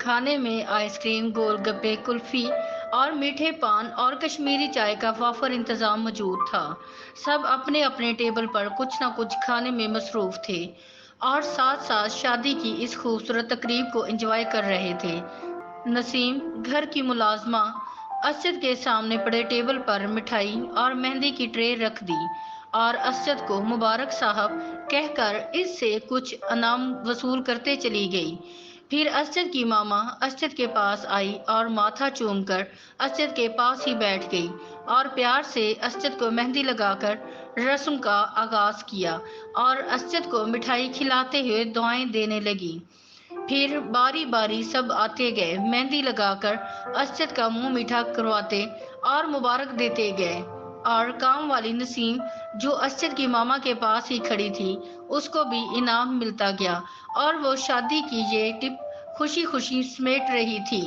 खाने में आइसक्रीम, गोलगप्पे, कुल्फी और मीठे पान और कश्मीरी चाय का वाफर इंतजाम मौजूद था। सब अपने अपने टेबल पर कुछ ना कुछ खाने में मसरूफ थे और साथ साथ शादी की इस खूबसूरत तकरीब को एंजॉय कर रहे थे। नसीम, घर की मुलाजमा, असद के सामने पड़े टेबल पर मिठाई और मेहंदी की ट्रे रख दी और असद को मुबारक साहब कहकर इससे कुछ इनाम वसूल करते चली गई। फिर असद की मामा असद के पास आई और माथा चूमकर असद के पास ही बैठ गई और प्यार से असद को मेहंदी लगाकर रस्म का आगाज किया और असद को मिठाई खिलाते हुए दुआएं देने लगी। फिर बारी बारी सब आते गए, मेहंदी लगाकर असद का मुंह मीठा करवाते और मुबारक देते गए। और काम वाली नसीम, जो असद की मामा के पास ही खड़ी थी, उसको भी इनाम मिलता गया और वो शादी की ये टिप खुशी खुशी समेट रही थी।